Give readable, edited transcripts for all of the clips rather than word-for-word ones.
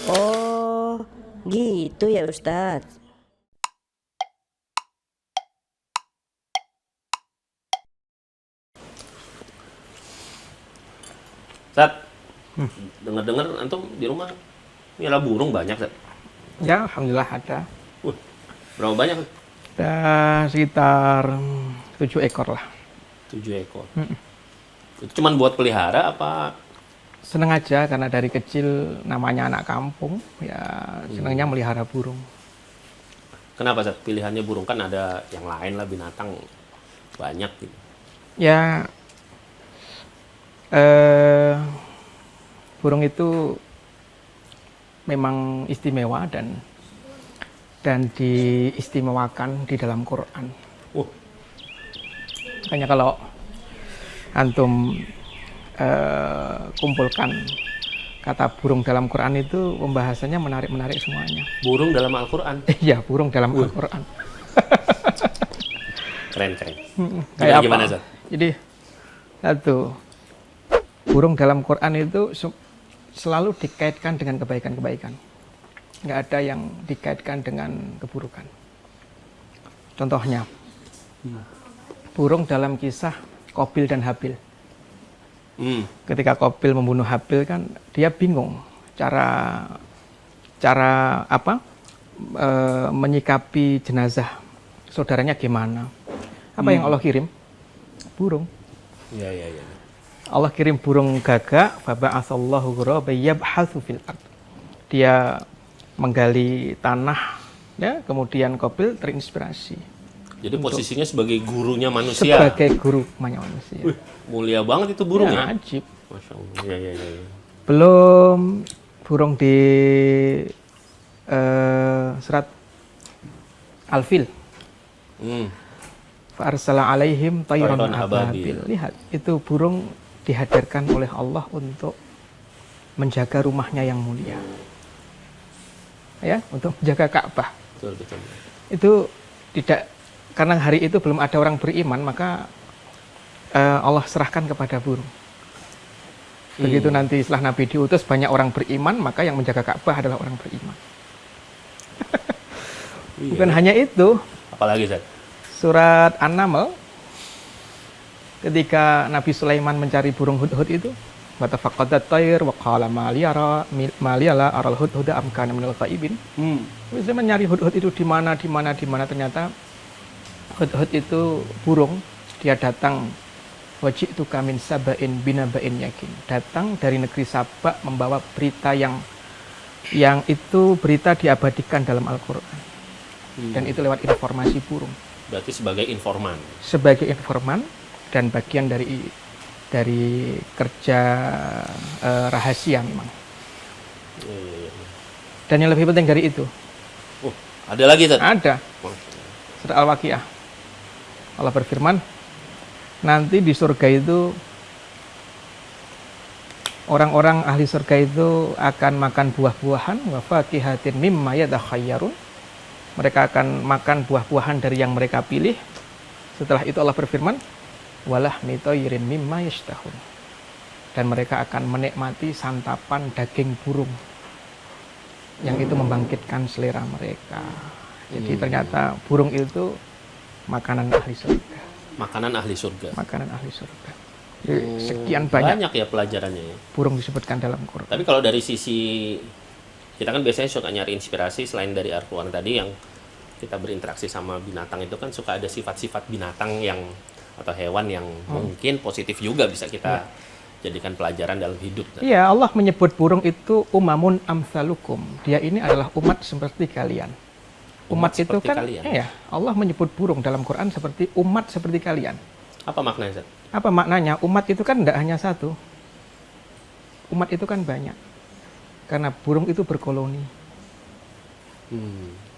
Oh, gitu ya Ustadz. Sat, dengar-dengar antum di rumah miara burung banyak, Sat. Ya, alhamdulillah ada. Wah, berapa banyak? Ada sekitar 7 ekor lah. 7 ekor. Itu cuman buat pelihara apa? Seneng aja karena dari kecil namanya anak kampung, ya senangnya melihara burung. Kenapa, Sat? Pilihannya burung, kan ada yang lain lah, binatang banyak gitu. Ya, burung itu memang istimewa dan diistimewakan di dalam Quran. Wah, Makanya kalau antum kumpulkan kata burung dalam Quran itu pembahasannya menarik-menarik semuanya. burung dalam Al-Quran. Iya, burung dalam Al-Quran. Keren-keren. Kayak Gimana, apa? Sat? Jadi satu, burung dalam Quran itu selalu dikaitkan dengan kebaikan-kebaikan. Nggak ada yang dikaitkan dengan keburukan. Contohnya, burung dalam kisah Qabil dan Habil. Ketika Qabil membunuh Habil kan dia bingung cara apa menyikapi jenazah saudaranya gimana. Apa yang Allah kirim? Burung. Iya, iya, iya. Allah kirim burung gagak, faba'atsallahu ghuraban yabhatsu fil ard. Dia menggali tanah, ya, kemudian Qabil terinspirasi Jadi posisinya sebagai gurunya manusia. sebagai guru manusia. Wih, mulia banget itu burung ya. Ya, ajib. Masya Allah. Iya, iya, iya. Belum burung di surat Al-Fil. Fa'arsala alaihim tayran Tayran ababil. ababil. Lihat, itu burung dihadirkan oleh Allah untuk menjaga rumahnya yang mulia. Ya, untuk menjaga Ka'bah. Betul, betul. Itu tidak, karena hari itu belum ada orang beriman, maka Allah serahkan kepada burung. Begitu nanti setelah Nabi diutus banyak orang beriman, maka yang menjaga Ka'bah adalah orang beriman. Bukan hanya itu, Apalagi, Zat? surat An-Naml ketika Nabi Sulaiman mencari burung hudhud itu, watafaqadat tayr wa qala ma liyala aral hudhuda am kana minal ghaibin. Saya mencari hudhud itu di mana, ternyata hudhud itu burung, dia datang waji'tu kamin sabain binaba'in yakin, datang dari negeri Sabak membawa berita yang itu berita diabadikan dalam Al-Quran. Dan itu lewat informasi burung. Berarti sebagai informan. Sebagai informan dan bagian dari kerja rahasia memang. Iya. Dan yang lebih penting dari itu, Ada lagi, Zat? ada surat Al-Waqiah. Allah berfirman, nanti di surga itu orang-orang ahli surga itu akan makan buah-buahan, wa fakihatin mimma yatakhayyarun. Mereka akan makan buah-buahan dari yang mereka pilih. Setelah itu Allah berfirman, walahmi thayrin mimma yashtahun. Dan mereka akan menikmati santapan daging burung yang itu membangkitkan selera mereka. Jadi ternyata burung itu makanan ahli surga. Makanan ahli surga. Makanan ahli surga. Jadi sekian banyak ya pelajarannya ya. burung disebutkan dalam Quran. Tapi kalau dari sisi, kita kan biasanya suka nyari inspirasi selain dari Al-Quran tadi yang kita berinteraksi sama binatang itu kan suka ada sifat-sifat binatang yang atau hewan yang mungkin positif juga bisa kita jadikan pelajaran dalam hidup. Iya, Allah menyebut burung itu umamun amsalukum. Dia ini adalah umat seperti kalian. Umat itu seperti kan, kalian. iya, Allah menyebut burung dalam Quran seperti umat seperti kalian. Apa maknanya, Zat? Apa maknanya? Umat itu kan tidak hanya satu. Umat itu kan banyak. Karena burung itu berkoloni.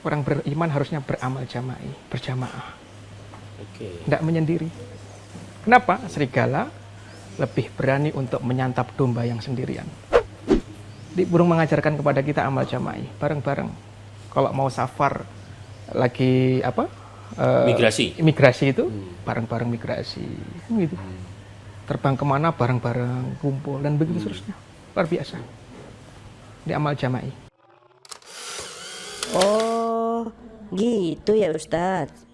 Orang beriman harusnya beramal berjamaah. Oke. Tidak menyendiri. Kenapa? Serigala lebih berani untuk menyantap domba yang sendirian. Jadi burung mengajarkan kepada kita amal jamaah, bareng-bareng. Kalau mau safar lagi apa? Migrasi itu bareng-bareng migrasi, gitu. Terbang kemana bareng-bareng kumpul dan begitu seterusnya. luar biasa di amal jama'i. Oh, gitu ya Ustadz.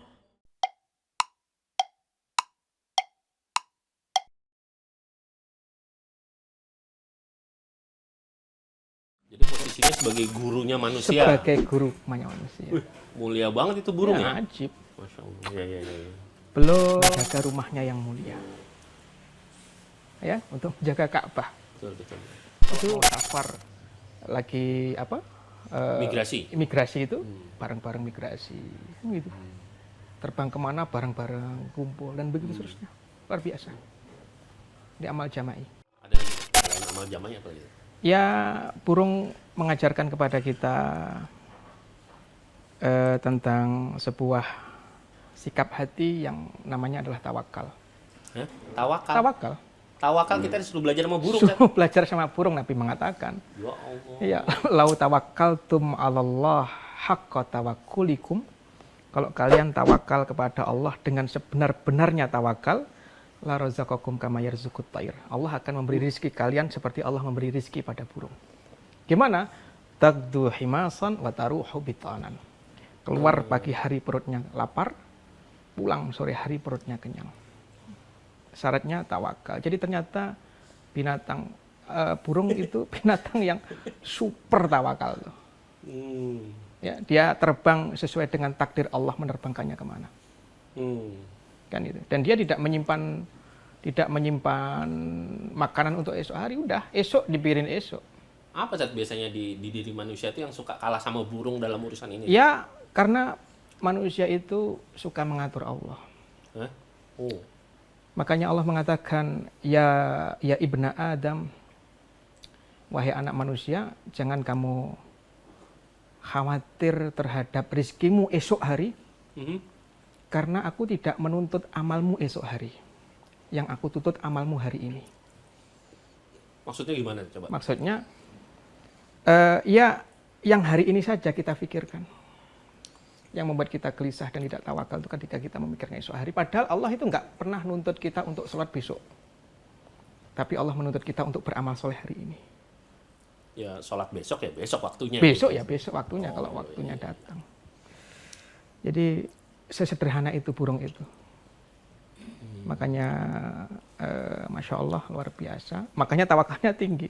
Jadi posisinya sebagai gurunya manusia. Sebagai guru manusia. Wih, mulia banget itu burung ya. Ajib. Masya Allah. Ya. Belum jaga rumahnya yang mulia. Ya, untuk menjaga Ka'bah. Betul. Itu safar lagi apa? Imigrasi itu bareng-bareng migrasi, gitu. Terbang kemana bareng-bareng kumpul dan begitu seterusnya. Luar biasa. Di amal jama'i. Ada lagi selain amal jama'i apa lagi? Ya, burung mengajarkan kepada kita tentang sebuah sikap hati yang namanya adalah tawakal. Hah? Tawakal. Tawakal. Tawakal kita disuruh belajar sama burung kan? Suruh belajar sama burung, Nabi mengatakan. Ya Allah. Ya, lau tawakkaltum 'alallah haqqa tawakkulikum. Kalau kalian tawakal kepada Allah dengan sebenar-benarnya tawakal, la razaqakum kama yarzuqut thair. Allah akan memberi rezeki kalian seperti Allah memberi rezeki pada burung. Gimana? Tagdu himasan wa taruhu bitanan. Keluar pagi hari perutnya lapar, pulang sore hari perutnya kenyang. Syaratnya tawakal. Jadi ternyata binatang burung itu binatang yang super tawakal. Ya, dia terbang sesuai dengan takdir Allah menerbangkannya kemana. Kan itu. Dan dia tidak menyimpan makanan untuk esok hari, udah esok dipikirin esok. Apa Zat biasanya di diri manusia itu yang suka kalah sama burung dalam urusan ini? Ya, karena manusia itu suka mengatur Allah. Hah? Oh. Makanya Allah mengatakan, ya ibna Adam, wahai anak manusia, jangan kamu khawatir terhadap rizkimu esok hari, karena aku tidak menuntut amalmu esok hari. Yang aku tuntut amalmu hari ini. Maksudnya gimana coba? Maksudnya, ya yang hari ini saja kita pikirkan. Yang membuat kita gelisah dan tidak tawakal itu ketika kita memikirkan esok hari. Padahal Allah itu nggak pernah nuntut kita untuk sholat besok. Tapi Allah menuntut kita untuk beramal soleh hari ini. Ya sholat besok ya besok waktunya. Besok gitu. ya besok waktunya kalau waktunya datang. Jadi sesederhana itu burung itu. Makanya Masya Allah luar biasa. Makanya tawakalnya tinggi.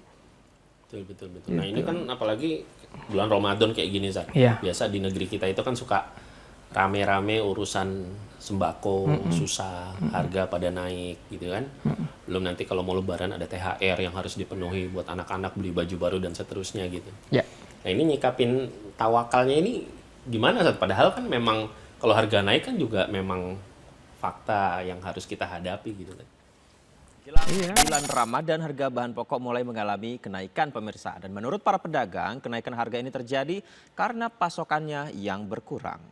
Betul. Nah ini kan apalagi bulan Ramadan kayak gini Zat. Iya. Biasa di negeri kita itu kan suka rame-rame urusan sembako, susah, harga pada naik gitu kan. Belum nanti kalau mau lebaran ada THR yang harus dipenuhi buat anak-anak beli baju baru dan seterusnya gitu. Ya. Nah ini nyikapin tawakalnya ini gimana Zat? Padahal kan memang kalau harga naik kan juga memang fakta yang harus kita hadapi gitu kan. Jelang bulan Ramadan, harga bahan pokok mulai mengalami kenaikan pemirsa. Dan menurut para pedagang, kenaikan harga ini terjadi karena pasokannya yang berkurang.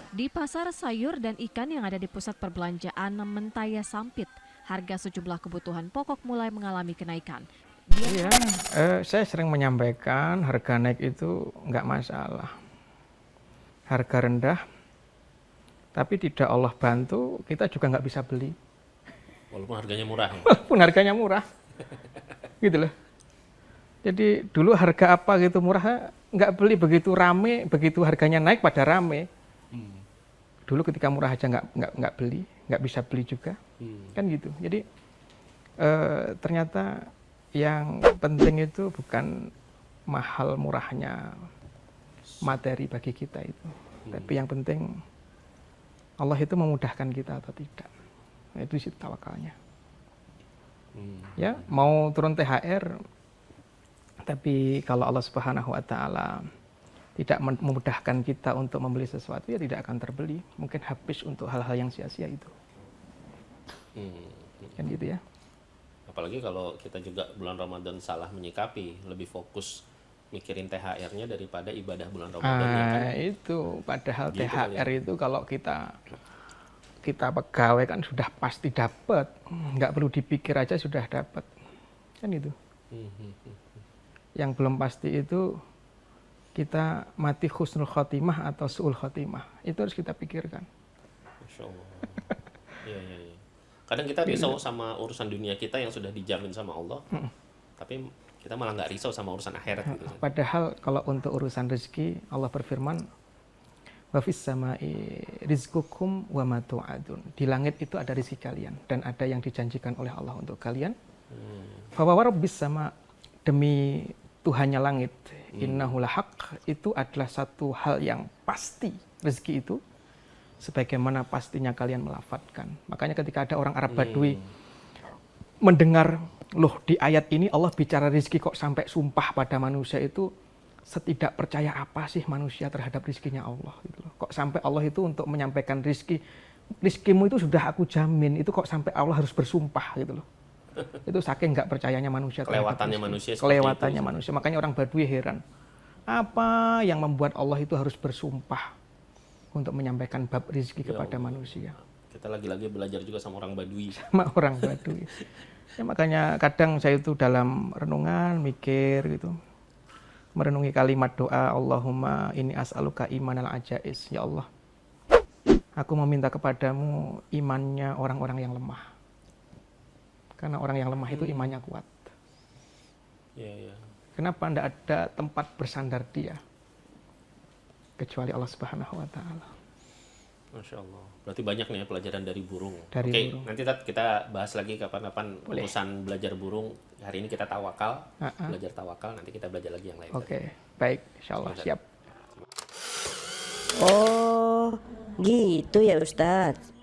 Di pasar sayur dan ikan yang ada di pusat perbelanjaan Mentaya Sampit, harga sejumlah kebutuhan pokok mulai mengalami kenaikan. Iya, saya sering menyampaikan harga naik itu nggak masalah. Harga rendah, tapi tidak Allah bantu, kita juga nggak bisa beli. Walaupun harganya murah ya? Walaupun harganya murah. Gitu loh. Jadi dulu harga apa gitu murah, nggak beli, begitu rame, begitu harganya naik pada rame. Dulu ketika murah aja nggak beli, nggak bisa beli juga. Kan gitu. Jadi ternyata yang penting itu bukan mahal murahnya materi bagi kita itu. Tapi yang penting Allah itu memudahkan kita atau tidak. Nah, itu sih tawakalnya. Ya, mau turun THR, tapi kalau Allah Subhanahu wa Ta'ala tidak memudahkan kita untuk membeli sesuatu, ya tidak akan terbeli. Mungkin habis untuk hal-hal yang sia-sia itu. Kan gitu ya. Apalagi kalau kita juga bulan Ramadan salah menyikapi, lebih fokus mikirin THR-nya daripada ibadah bulan Ramadan. Kan? Itu padahal Gitu THR itu kalau kita pegawai kan sudah pasti dapat, nggak perlu dipikir aja sudah dapat, kan itu. Yang belum pasti itu kita mati husnul khotimah atau su'ul khotimah, itu harus kita pikirkan. Masya Allah. Iya. Kadang kita risau sama urusan dunia kita yang sudah dijamin sama Allah, tapi kita malah nggak risau sama urusan akhirat gitu. Padahal kalau untuk urusan rezeki, Allah berfirman, wa fis samai rizqukum wa ma tu'adun. Di langit itu ada rezeki kalian dan ada yang dijanjikan oleh Allah untuk kalian. Fa wa rabbis sama, demi Tuhannya langit, innahu lahaq, itu adalah satu hal yang pasti, rezeki itu sebagaimana pastinya kalian melafadzkan. Makanya ketika ada orang Arab Badui mendengar, loh di ayat ini Allah bicara rezeki kok sampai sumpah pada manusia, itu setidak percaya apa sih manusia terhadap rezekinya Allah gitu loh. Kok sampai Allah itu untuk menyampaikan rizkimu itu sudah aku jamin, itu kok sampai Allah harus bersumpah gitu loh. Itu saking nggak percayanya manusia terhadap Kelewatannya rezeki. manusia seperti Kelewatannya itu. manusia. Makanya orang Badui heran, apa yang membuat Allah itu harus bersumpah untuk menyampaikan bab rezeki kepada manusia. Kita lagi-lagi belajar juga sama orang Badui. Sama orang Badui. Ya, makanya kadang saya itu dalam renungan mikir gitu, merenungi kalimat doa, Allahumma inni as'aluka imanal ajais. Ya Allah, aku meminta kepadamu imannya orang-orang yang lemah. Karena orang yang lemah itu imannya kuat. Ya. Kenapa tidak ada tempat bersandar dia kecuali Allah Subhanahu wa Ta'ala? Masya Allah. Berarti banyak nih ya pelajaran dari burung. Dari Oke, burung. nanti kita bahas lagi kapan-kapan Boleh. urusan belajar burung. Hari ini kita tawakal, belajar tawakal. Nanti kita belajar lagi yang lain. Oke, baik, insya Allah, siap. Oh, gitu ya Ustadz.